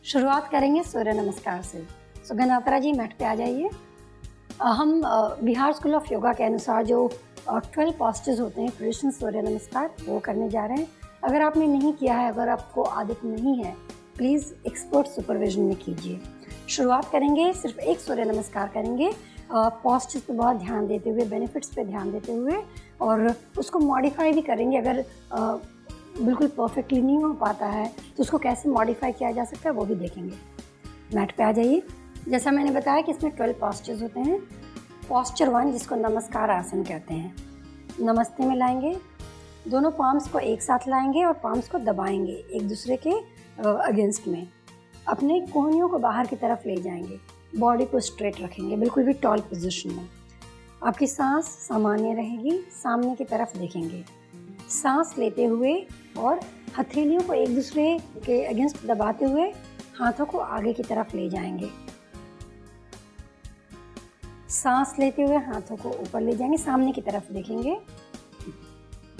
शुरुआत करेंगे सूर्य नमस्कार से। सुगंधात्रा जी मैट पे आ जाइए। हम बिहार स्कूल ऑफ योगा के अनुसार जो 12 पोस्चर्स होते हैं ट्रेडिशनल सूर्य नमस्कार वो करने जा रहे हैं। अगर आपने नहीं किया है, अगर आपको आदत नहीं है, प्लीज़ एक्सपर्ट सुपरविजन में कीजिए। शुरुआत करेंगे, सिर्फ एक सूर्य नमस्कार करेंगे, पोस्चर्स पे बहुत ध्यान देते हुए, बेनिफिट्स पे ध्यान देते हुए, और उसको मॉडिफाई भी करेंगे। अगर बिल्कुल परफेक्टली नहीं हो पाता है तो उसको कैसे मॉडिफाई किया जा सकता है वो भी देखेंगे। मैट पे आ जाइए। जैसा मैंने बताया कि इसमें 12 पोस्चर्स होते हैं। पोस्चर 1 जिसको नमस्कार आसन कहते हैं, नमस्ते में लाएंगे, दोनों पाम्स को एक साथ लाएंगे और पाम्स को दबाएंगे एक दूसरे के अगेंस्ट में। अपने कोहनियों को बाहर की तरफ ले जाएंगे, बॉडी को स्ट्रेट रखेंगे, बिल्कुल भी टॉल पोजीशन में। आपकी सांस सामान्य रहेगी, सामने की तरफ देखेंगे। सांस लेते हुए और हथेलियों को एक दूसरे के अगेंस्ट दबाते हुए हाथों को आगे की तरफ ले जाएंगे। सांस लेते हुए हाथों को ऊपर ले जाएंगे, सामने की तरफ देखेंगे,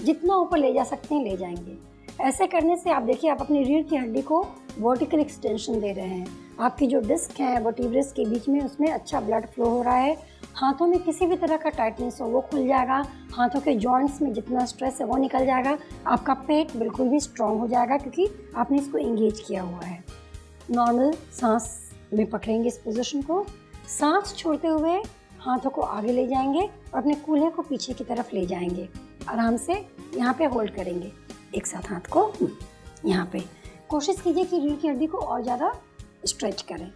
जितना ऊपर ले जा सकते हैं ले जाएंगे। ऐसे करने से आप देखिए, आप अपनी रीढ़ की हड्डी को वर्टिकल एक्सटेंशन दे रहे हैं। आपकी जो डिस्क है वर्टिब्रस के बीच में, उसमें अच्छा ब्लड फ्लो हो रहा है। हाथों में किसी भी तरह का टाइटनेस हो वो खुल जाएगा, हाथों के जॉइंट्स में जितना स्ट्रेस है वो निकल जाएगा। आपका पेट बिल्कुल भी स्ट्रांग हो जाएगा क्योंकि आपने इसको इंगेज किया हुआ है। नॉर्मल सांस में पकड़ेंगे इस पोजीशन को, सांस छोड़ते हुए हाथों को आगे ले जाएंगे और अपने कूल्हे को पीछे की तरफ ले जाएंगे। आराम से यहाँ पे होल्ड करेंगे एक साथ हाथ को यहाँ पे। कोशिश कीजिए कि रीढ़ की हड्डी को और ज़्यादा स्ट्रेच करें।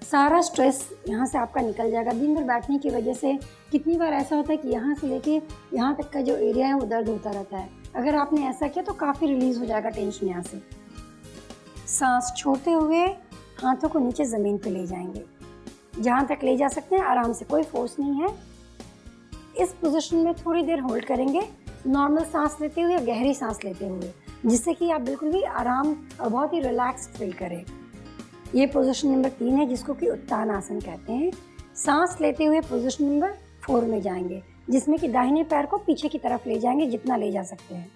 सारा स्ट्रेस यहाँ से आपका निकल जाएगा। दिन भर बैठने की वजह से कितनी बार ऐसा होता है कि यहाँ से लेके यहाँ तक का जो एरिया है वो दर्द होता रहता है। अगर आपने ऐसा किया तो काफ़ी रिलीज हो जाएगा टेंशन यहाँ से। सांस छोड़ते हुए हाथों को नीचे ज़मीन पे ले जाएंगे, जहाँ तक ले जा सकते हैं आराम से, कोई फोर्स नहीं है। इस पोजीशन में थोड़ी देर होल्ड करेंगे, नॉर्मल सांस लेते हुए, गहरी सांस लेते हुए, जिससे कि आप बिल्कुल भी आराम और बहुत ही रिलैक्स्ड फील करें। ये पोजीशन नंबर 3 है जिसको कि उत्तान आसन कहते हैं। सांस लेते हुए पोजीशन नंबर 4 में जाएंगे, जिसमें कि दाहिने पैर को पीछे की तरफ ले जाएंगे जितना ले जा सकते हैं।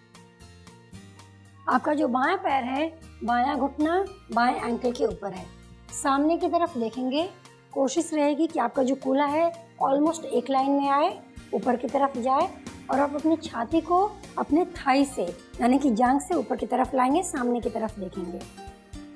आपका जो बायां पैर है, बायां घुटना बाएं एंकल के ऊपर है, सामने की तरफ देखेंगे। कोशिश रहेगी कि आपका जो कूल्हा है ऑलमोस्ट एक लाइन में आए, ऊपर की तरफ जाए, और आप अपनी छाती को अपने थाई से यानी कि जांघ से ऊपर की तरफ लाएंगे, सामने की तरफ देखेंगे।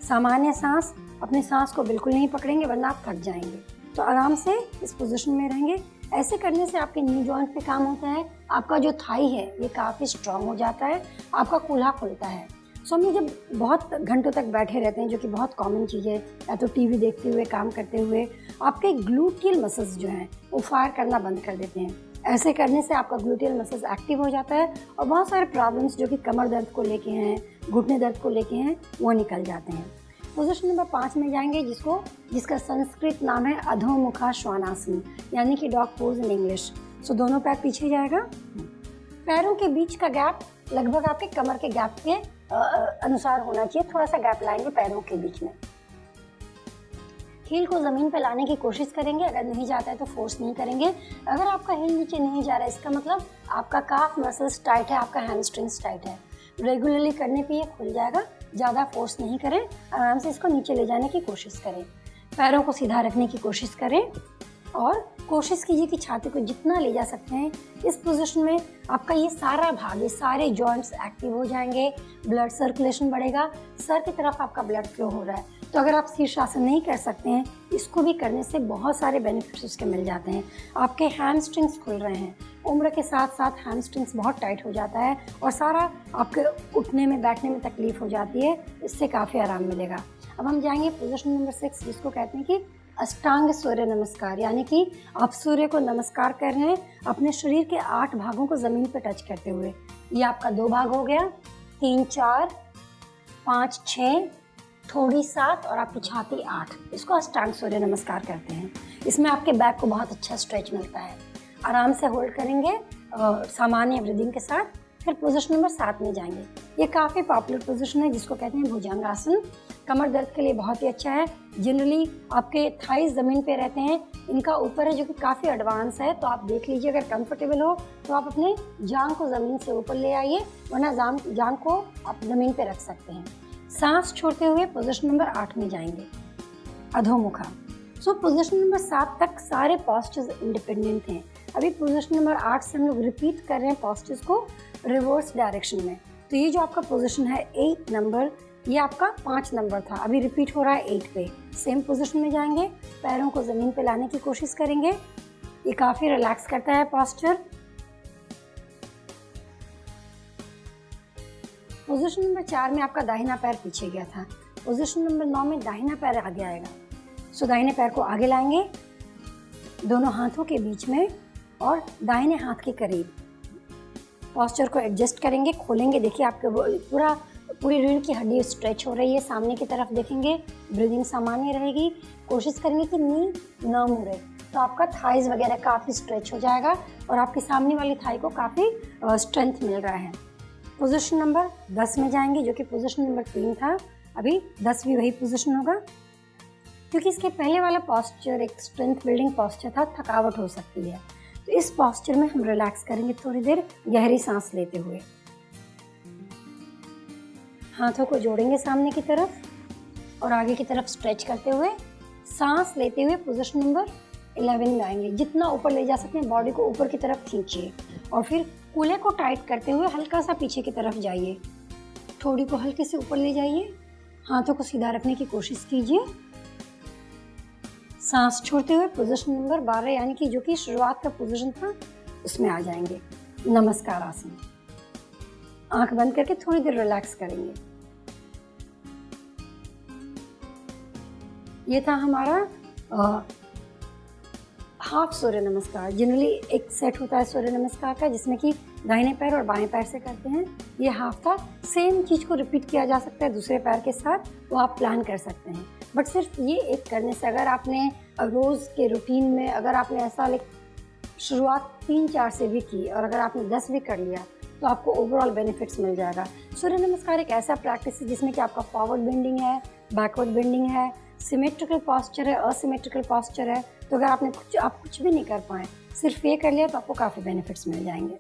सामान्य सांस, अपनी सांस को बिल्कुल नहीं पकड़ेंगे वरना आप थक जाएंगे। तो आराम से इस पोजीशन में रहेंगे। ऐसे करने से आपके नी जॉइंट पे काम होता है, आपका जो थाई है ये काफ़ी स्ट्रांग हो जाता है, आपका कूल्हा खुलता है। सो हम जब बहुत घंटों तक बैठे रहते हैं, जो कि बहुत कॉमन चीज़ है, या तो टीवी देखते हुए, काम करते हुए, आपके ग्लूटियल मसल्स जो हैं वो फायर करना बंद कर देते हैं। ऐसे करने से आपका ग्लूटियल मसल्स एक्टिव हो जाता है और बहुत सारे प्रॉब्लम्स जो कि कमर दर्द को लेके हैं, घुटने दर्द को लेके हैं, वो निकल जाते हैं। पोजीशन नंबर 5 में जाएंगे, जिसका संस्कृत नाम है अधोमुखा श्वानासन, यानी कि डॉग पोज इन इंग्लिश। सो दोनों पैर पीछे जाएगा, पैरों के बीच का गैप लगभग आपके कमर के गैप के अनुसार होना चाहिए। थोड़ा सा गैप लाएंगे पैरों के बीच में। हील को ज़मीन पे लाने की कोशिश करेंगे, अगर नहीं जाता है तो फोर्स नहीं करेंगे। अगर आपका हील नीचे नहीं जा रहा है, इसका मतलब आपका काफ मसल्स टाइट है, आपका हैमस्ट्रिंग्स टाइट है। रेगुलरली करने पे ये खुल जाएगा। ज़्यादा फोर्स नहीं करें, आराम से इसको नीचे ले जाने की कोशिश करें। पैरों को सीधा रखने की कोशिश करें और कोशिश कीजिए कि छाती को जितना ले जा सकते हैं इस पोजीशन में आपका ये सारा भाग, ये सारे जॉइंट्स एक्टिव हो जाएंगे, ब्लड सर्कुलेशन बढ़ेगा, सर की तरफ आपका ब्लड फ्लो हो रहा है। तो अगर आप शीर्षासन नहीं कर सकते हैं, इसको भी करने से बहुत सारे बेनिफिट्स उसके मिल जाते हैं। आपके हैमस्ट्रिंग्स खुल रहे हैं, उम्र के साथ साथ हैमस्ट्रिंग्स बहुत टाइट हो जाता है और सारा आपके उठने में बैठने में तकलीफ हो जाती है, इससे काफ़ी आराम मिलेगा। अब हम जाएंगे पोजीशन नंबर 6 जिसको कहते हैं कि अष्टांग सूर्य नमस्कार, यानी कि आप सूर्य को नमस्कार कर रहे हैं अपने शरीर के 8 भागों को ज़मीन पर टच करते हुए। ये आपका 2 भाग हो गया, 3, 4, 5, 6, थोड़ी 7 और आपकी छाती 8। इसको अष्टांग सूर्य नमस्कार कहते हैं। इसमें आपके बैक को बहुत अच्छा स्ट्रेच मिलता है। आराम से होल्ड करेंगे सामान्य ब्रीदिंग के साथ। फिर पोजीशन नंबर 7 में जाएंगे। ये काफ़ी पॉपुलर पोजीशन है जिसको कहते हैं भुजंगासन। कमर दर्द के लिए बहुत ही अच्छा है। जनरली आपके थाइस ज़मीन पे रहते हैं, इनका ऊपर है जो कि काफ़ी एडवांस है। तो आप देख लीजिए, अगर कंफर्टेबल हो तो आप अपने जांघ को ज़मीन से ऊपर ले आइए, वरना जांघ को आप ज़मीन पे रख सकते हैं। सांस छोड़ते हुए पोजीशन नंबर 8 में जाएंगे, अधोमुखा। सो पोजीशन नंबर 7 तक सारे पॉस्चर्स इंडिपेंडेंट हैं। अभी पोजीशन नंबर 8 से हम लोग रिपीट कर रहे हैं पॉस्चर्स को रिवर्स डायरेक्शन में। तो ये जो आपका पोजीशन है 8 नंबर, ये आपका 5 नंबर था, अभी रिपीट हो रहा है 8 पे। सेम पोजीशन में जाएंगे, पैरों को ज़मीन पे लाने की कोशिश करेंगे। ये काफ़ी रिलैक्स करता है पॉस्चर। पोजीशन नंबर 4 में आपका दाहिना पैर पीछे गया था। पोजीशन नंबर 9 में दाहिना पैर आगे आएगा। सो दाहिने पैर को आगे लाएंगे, दोनों हाथों के बीच में और दाहिने हाथ के करीब। पॉस्चर को एडजस्ट करेंगे, खोलेंगे। देखिए आपके पूरी रीढ़ की हड्डी स्ट्रेच हो रही है, सामने की तरफ देखेंगे, ब्रीदिंग सामान्य रहेगी। कोशिश करेंगे कि नी न मुड़े, तो आपका थाइज वगैरह काफ़ी स्ट्रेच हो जाएगा और आपकी सामने वाली थाई को काफ़ी स्ट्रेंथ मिल रहा है। पोजीशन नंबर 10 में जाएंगे, जो कि पोजीशन नंबर 3 था। अभी 10 भी वही पोजीशन होगा, क्योंकि इसके पहले वाला पॉस्चर एक स्ट्रेंथ बिल्डिंग पॉस्चर था, थकावट हो सकती है। तो इस पॉस्चर में हम रिलैक्स करेंगे थोड़ी देर, गहरी सांस लेते हुए। हाथों को जोड़ेंगे सामने की तरफ और आगे की तरफ स्ट्रेच करते हुए सांस लेते हुए पोजीशन नंबर 11 में आएंगे। जितना ऊपर ले जा सकते हैं बॉडी को ऊपर की तरफ खींचिए और फिर कूल्हे को टाइट करते हुए हल्का सा पीछे की तरफ जाइए। ठोड़ी को हल्के से ऊपर ले जाइए, हाथों को सीधा रखने की कोशिश कीजिए। सांस छोड़ते हुए पोजीशन नंबर 12 यानी कि जो कि शुरुआत का पोजीशन था उसमें आ जाएंगे, नमस्कार आसन। आंख बंद करके थोड़ी देर रिलैक्स करेंगे। ये था हमारा हाफ सूर्य नमस्कार। जनरली एक सेट होता है सूर्य नमस्कार का, जिसमें कि दाहिने पैर और बाएं पैर से करते हैं। ये हाफ था। सेम चीज़ को रिपीट किया जा सकता है दूसरे पैर के साथ, तो आप प्लान कर सकते हैं। बट सिर्फ ये एक करने से, अगर आपने रोज़ के रूटीन में अगर आपने ऐसा शुरुआत 3-4 से भी की और अगर आपने 10 भी कर लिया, तो आपको ओवरऑल बेनिफिट्स मिल जाएगा। सूर्य नमस्कार एक ऐसा प्रैक्टिस है जिसमें कि आपका फॉरवर्ड बेंडिंग है, बैकवर्ड बेंडिंग है, सिमेट्रिकल पॉस्चर है, असिमेट्रिकल पॉस्चर है। तो अगर आप कुछ भी नहीं कर पाए, सिर्फ ये कर लिया, तो आपको काफ़ी बेनिफिट्स मिल जाएंगे।